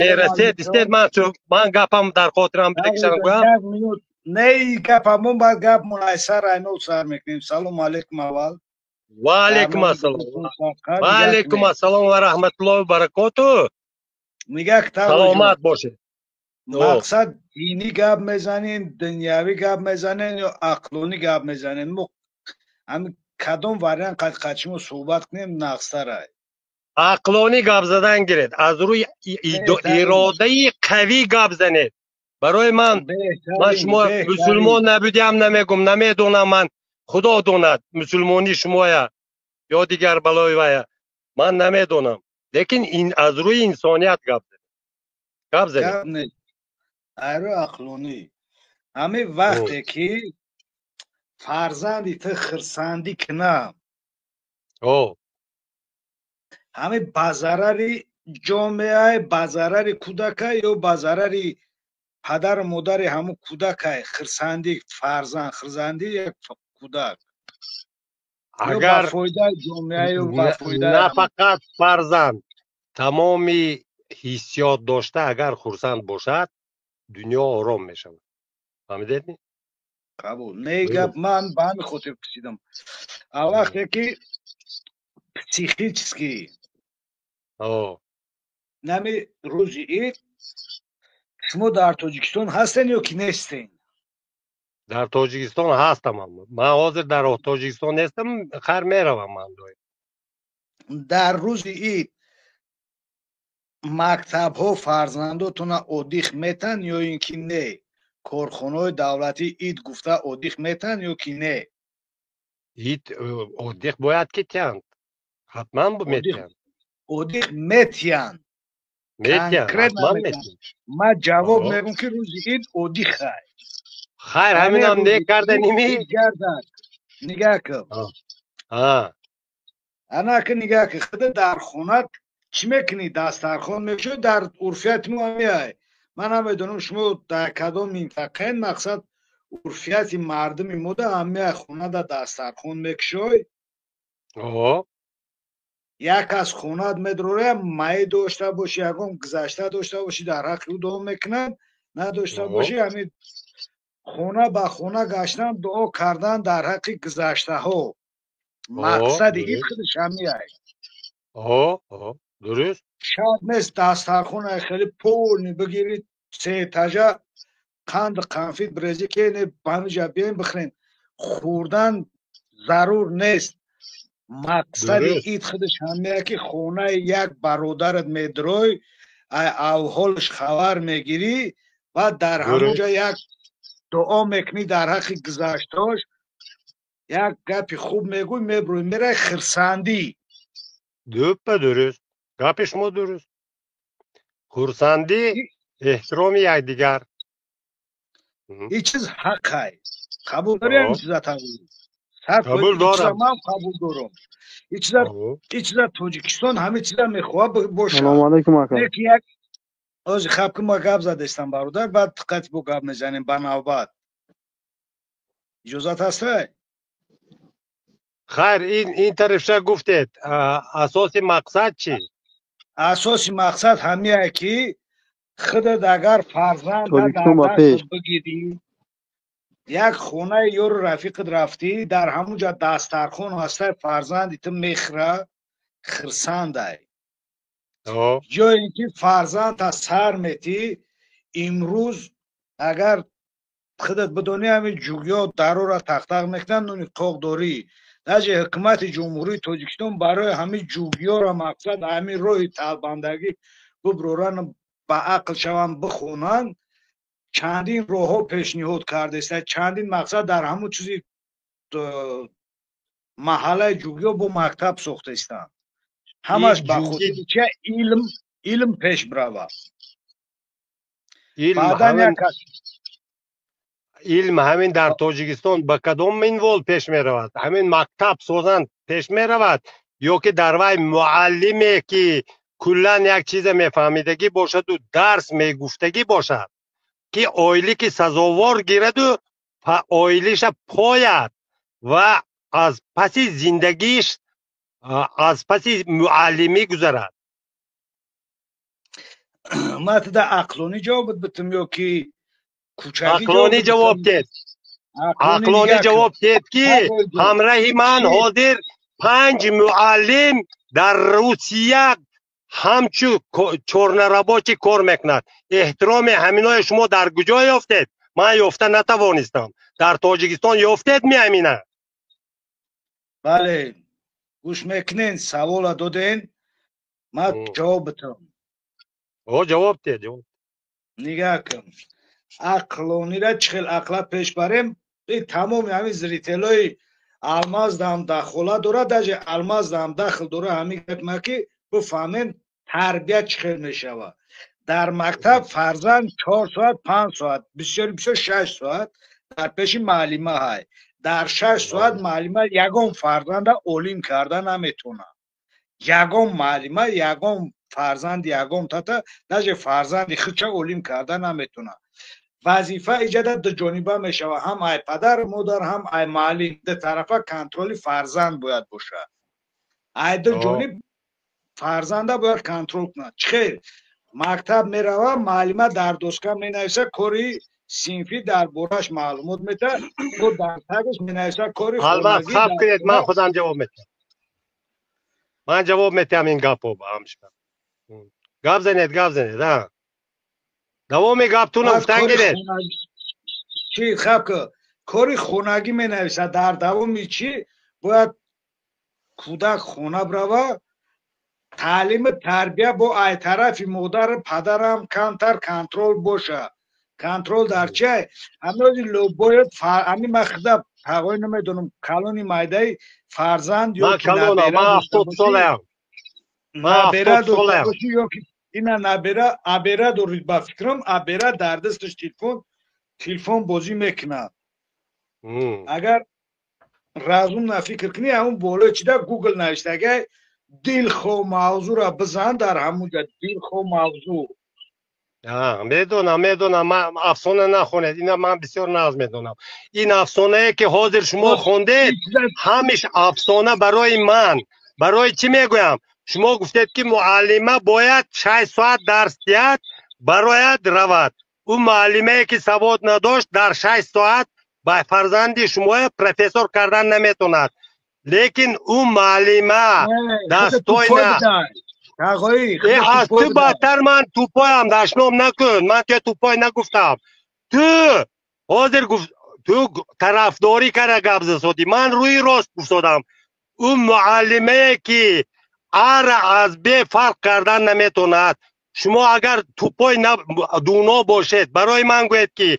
رسید استید من گپم در خاطرم بکشم گویم. 1 minut نه گپمون بعد گپ منایسر اینو سر میکنیم. سلام علیکم اول. و علیکم السلام. و علیکم السلام و رحمت الله و برکاته. میگه سلامت باشه. مقصد دینی گپ میزنین، دنیاوی گپ میزنین یا عقلانی گپ میزنین؟ همین کدوم وریانت قچمو صحبت کنیم نقصره. عقلانی گپ زدن گیرید، از روی اراده قوی گپ زنید. برای من شما مسلمان نبودیم نمیگم، نمیدونم، من خدا دوند مسلمانی شما یا دیگر بلای ویا من نمیدونم، لیکن این از روی انسانیت گپ زنید. اره عقلانی همه وقتی که فرزندی تو خرسندی کنم همه بازاراری جامعه، بازاراری کودکای یا بازاراری پدر و مادر همو کودکای خرسندی فرزند، خرسندی یک کودک اگر نه فقط فرزند تمامی حیثیات داشته اگر خرسند باشد دنیا آرام می شود. فهمیدید؟ قبول. نه گپ من به همین خاطر پرسیدم. وقتی که پسیخیچسکی نمی روزی اید شما در تاجیکستان هستین یا که نیستین؟ در تاجیکستان هستم. من حاضر در تاجیکستان نیستم، خیر میروم. من در روز اید مکتب ها فرزنداتون اودیخ میتن یا اینکه نه؟ کارخانه دولتی اید گفته اودیخ میتن یا که نه؟ اید اودیخ باید که تیند، حتما میتن. اودیخ میتین حتما میتن. من جواب میگم که روز اید اودیخ خیر همین هم نکرده نیمی نگاه کن. انا که نگاه که خود در خونت چی میکنی؟ دسترخوان میکشی؟ در عرفیت مو همیه. من هم بدونم شما در کدام منطقه مقصد عرفیت مردم موده همیه خونه در دسترخوان میکشی. یک از خونت میدروره مای داشته باشی یکم گذشته داشته باشی در حق او دعا میکنن، نداشته باشی همین خونه به خونه گشتن دعا کردن در حق گذشته ها. مقصد این خودش همیه. درست. شاید نیست دسترخوان خیلی پول بگیرید 3 تاجه قند قنفید بریزی که بانجا بیاین بخرین، خوردن ضرور نیست. مقصد این خودش همیه که خونه یک برادرت میدروی او حالش خبر میگیری و در همونجا یک دعا میکنی در حق گذشتهاش، یک گپی خوب میگوی میبروی میره خرسندی. درست. گپ شما درست. خرسندی احترام یکدیگر. این چیز حقه. قبول داری این چیزا؟ قبول دارم. من قبول دارم. این چیزا تاجیکستان همه چیزا میخواه باشه. سلام علیکم آقا. از خب که ما گپ زدستم برادر، بعد قطع با گپ میزنیم به نوبت. اجازت هسته؟ خیر این طرفشه گفتید اساس مقصد چی؟ اساس مقصد همیه که خودت اگر فرزند در دست بگیری، یک خونه یا رفیقت رفتی در همونجا دسترخوان هسته فرزند تو میخره خرسنده. یا اینکه فرزند تا سر میتی امروز اگر خودت بدونی همین جوگیا درو را تختق میکنن نونی قاق داری نجه حکومت جمهوری تاجیکستان برای همین جوگیا را مقصد همین روی تلبندگی ببرورن با عقل شوان بخونن. چندین راه ها پیشنهاد کرده است، چندین مقصد در همون چیزی محله جوگیا با مکتب ساخته استند. همش به خاطر چه علم پیش بروه. علم همین در تاجیکستان به کدام منوال پیش می رود؟ همین مکتب سازند پیش می رود یا که در وای معلمی که کلا یک چیز میفهمیدگی باشد و درس میگفتگی باشد که آیلی که سزاوار گیرد و آیلیش پاید و از پس زندگیش از پس معلمی گذرد. ما تدا عقلانی جواب بتم یا که کوچکی عقلانی جواب دید. عقلانی جواب دید که همراه من حاضر 5 معلم در روسیه همچو چورنرباچی کار میکند. احترام همینای شما در کجا یافتید؟ من یافته نتوانستم. در تاجیکستان یافتید میامینه. بله گوش میکنین سوال دادین ما جواب بتم. جواب دید. نگاه کن عقلانی را چخیل عقلا پیش بریم تمام همین زریتلای الماز دام داخله دوره داجه الماز دام داخل دوره همین گفت که بفهمین تربیت چخیل میشوه. در مکتب فرزند 4 ساعت 5 ساعت بسیار 6 ساعت در پیش معلمه های در 6 ساعت معلمه یگم فرزند اولیم کردن نمیتونه. یگم معلمه یگم فرزند یگم تاتا داجه فرزند خچه اولیم کردن نمیتونه. وظیفه ایجاد دو جانبه میشه و هم ای پدر مادر هم ای معلم دو طرفه کنترل فرزند باید باشه. ای دو جانب فرزنده باید کنترل کنه. خیر مکتب میروه معلمه در دوسکه مینویسه کاری صنفی در بورش معلومات میده و در تگش مینویسه کاری خانگی. خب کنید من خودم جواب میدم. من جواب میدم این گپو با همش. گپ زنید ها. دوامی گپتون افتن گیرید. چی خب که کاری خونگی می نویسه در دوامی چی باید کودک خونه بروه تعلیم تربیه با ای طرفی مادر پدرم کمتر کنترل باشه. کنترل در چه؟ همین باید همین مخدب حقای نمیدونم کلونی مایده فرزند یا که نبیره من 70 ساله اینا نبیره ابیره دارید با فکرم ابیره در دستش تلفن بازی میکنه. اگر رازم نفکر کنی همون بالا چی ده گوگل نوشته اگه دل خو موضوع را بزن در همونجا دل خو موضوع. میدونم من افسانه نخونید. اینا من بسیار ناز میدونم. این افسانه که حاضر شما خوندید همیشه افسانه برای من. برای چی میگویم؟ شما گفتید که معلمه باید 6 ساعت درس دهد برایت رود. اون معلمه که سواد نداشت در 6 ساعت با فرزند شما پروفسور کردن نمیتوند. لیکن اون معلمه دستای نه از تو بدتر من توپایم دشنام نکن. من که توپای نگفتم. تو حاضر گفت تو طرفداری کرده گپ زدی. من روی راست گفتم. اون معلمه که از به فرق کردن نمیتوند. شما اگر توپای دونا باشید برای من گوید که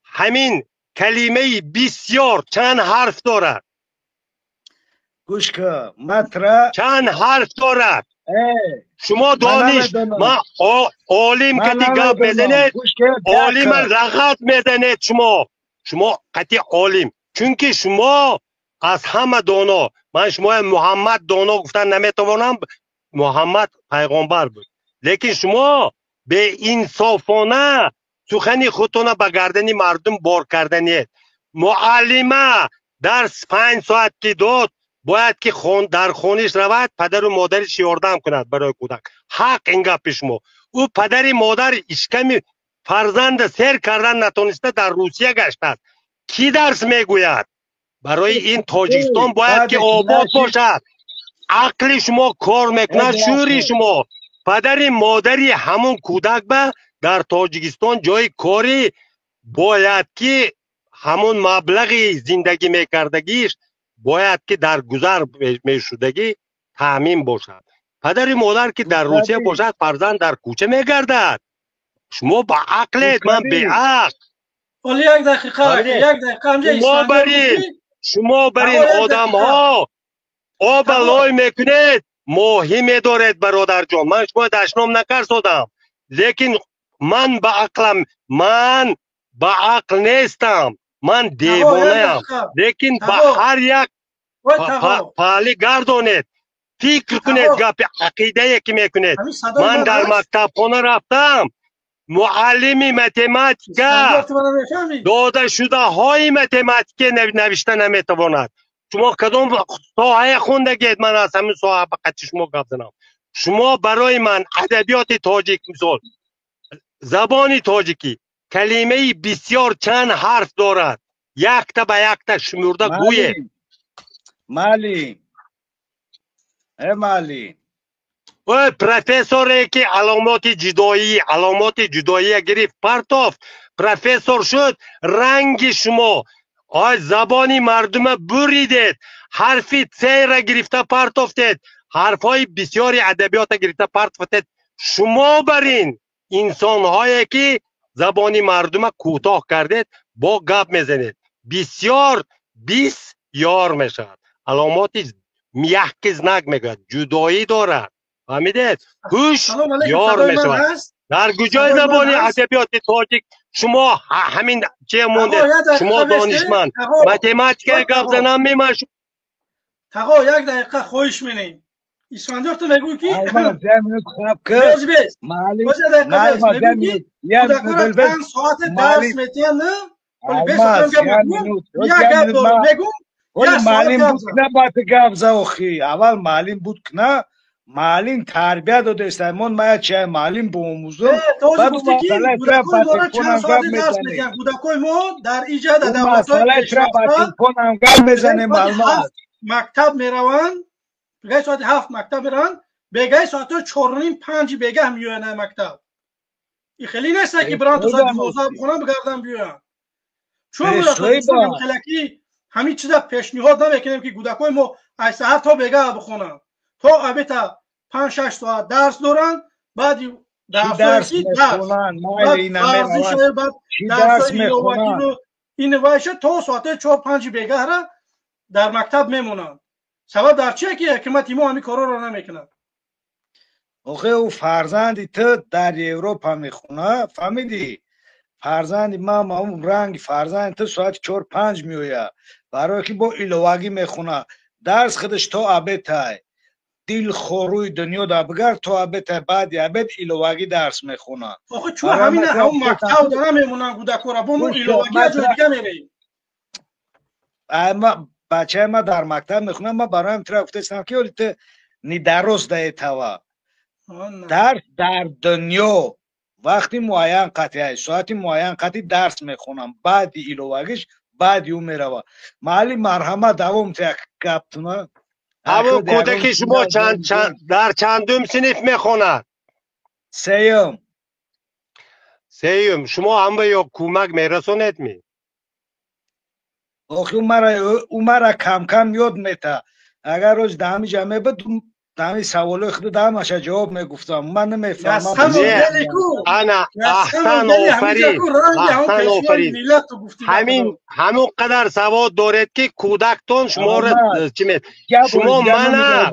همین کلمه بسیار چند حرف دارد. گوش که مطرح چند حرف دارد. شما دانش ما عالم کتی گپ بزنید عالم لغت میزنید. شما قطعی عالم چونکه شما از همه دانا. من شما محمد دانا گفتن نمیتوانم. محمد پیغمبر بود. لیکن شما به انصافانه سخنی خودتون به گردن مردم بار کردنید. معلمه درس 5 ساعت که داد باید که در خونش رود پدر و مادرش یاردم کند برای کودک. حق اینگه پیش ما. او پدر مادر اشکمی فرزند سیر کردن نتونسته در روسیه گشته است. کی درس میگوید؟ برای این تاجیکستان باید که آباد باشد. عقل شما کار میکند. شوری شما پدر مادری همون کودک به در تاجیکستان جای کاری باید که همون مبلغی زندگی میکردگیش باید که در گذر میشدگی تامین باشد. پدر مادر که در روسیه باشد فرزند در کوچه میگردد. شما با عقلت من به عقل. ولی یک دقیقه شما برین آدم ها آبلای میکنید ماهی میدارید برادر جان. من شما دشنام نکردم لیکن من با عقلم من با عقل نیستم. من دیوانه ام. لیکن با هر یک پالی گردونید فکر کنید گپ عقیده که میکنید. من در مکتب خانه رفتم معلمی متماتیک داده شده های متماتیک نوشته نمیتواند. شما کدوم ساحه خوندگید؟ من از همین ساحه فقط شما گپ زنم. شما برای من ادبیات تاجیک مثال زبان تاجیکی کلمه بسیار چند حرف دارد، یک تا به یک تا شمرده گوید. معلم و پروفسوری که علامات جدایی گرفت پرتافت، پروفسور شد، رنگ شما زبانی مردم بریدید، حرف ت را گرفته پرتافتید، حرفای بسیاری ادبیات گرفته پرتافتید. شما برین انسان هایی که زبانی مردم کوتاه کردید با گپ میزنید، بسیار میشد. علامات میحکزنک میگه، جدایی دارد، فهمیدید؟ هوش یار میشود. در کجای زبانی ادبیات تاجیک شما همین چه مونده؟ شما دانشمند متماتیک گپ زنم میماش. تقا یک دقیقه خواهش می‌کنم. اسفندیار تو میگویی که معلم ساعت درس میتین نه؟ ولی 20 دقیقه میگم یک گپ دارم میگم. معلم بود نه بات گپ زاخی. اول معلم بود نه. معلم تربیت داده است. من چه معلم به موضوع بعد گفتی که کودکان داره چند ساعت درس میتین. کودکان ما در ایجاد ادبیات پیشرفته کنم گپ میزنه معلومات مکتب میروند. بگای ساعت 7 مکتب میرن، بگای ساعت 4:30-5 بگه میوینه مکتب. این خیلی نیست که بران تو ساعت 12 بخونم بگردم بیان. چون ما خیلی همین چیزا پیشنهاد نمیکنیم که کودکای ما از سحر تا بگه بخونن. تا البته 5-6 ساعت درس دارن، بعد درس میخونن، درس میخونن. این وایشه تا ساعت 4-5 بگه را در مکتب میمونن. سبب در چیه که حکومت ما همین کارا رو نمیکنه؟ آخه او فرزندی تو در اروپا میخونه، فهمیدی؟ فرزندی ما اون رنگ فرزند تو ساعت 4-5 میوید، برای که با ایلواگی میخونه. درس خودش تو ابتای دل خوروی دنیا دا بگر تو ابتای، بعد ابت ایلواگی درس میخونه. آخه چون همین هم مکتب داره میمونن کودکا با ما ایلواگی از جای دیگه میریم. اما بچه ما در مکتب میخونم، ما برایم تر گفتم که ولی تو درست دیتوا درس در دنیا وقتی معین قطعی ساعتی معین قطعی درس میخونم، بعد ایلواگیش بعد اون میروه. معلم مرحمت دوام تک گپتونه. همون کودک شما در چندم صنف میخوند؟ سیوم. شما هم به یا کمک میرسونید می؟ آخه او مرا کم کم یاد میته. اگر روز دهمی جمعه بود دهمی سوالو خود دهمش جواب میگفتم. من نمیفهمم. انا احسن آفرین. همون قدر سواد دارید که کودکتون شما را چی می؟ شما منه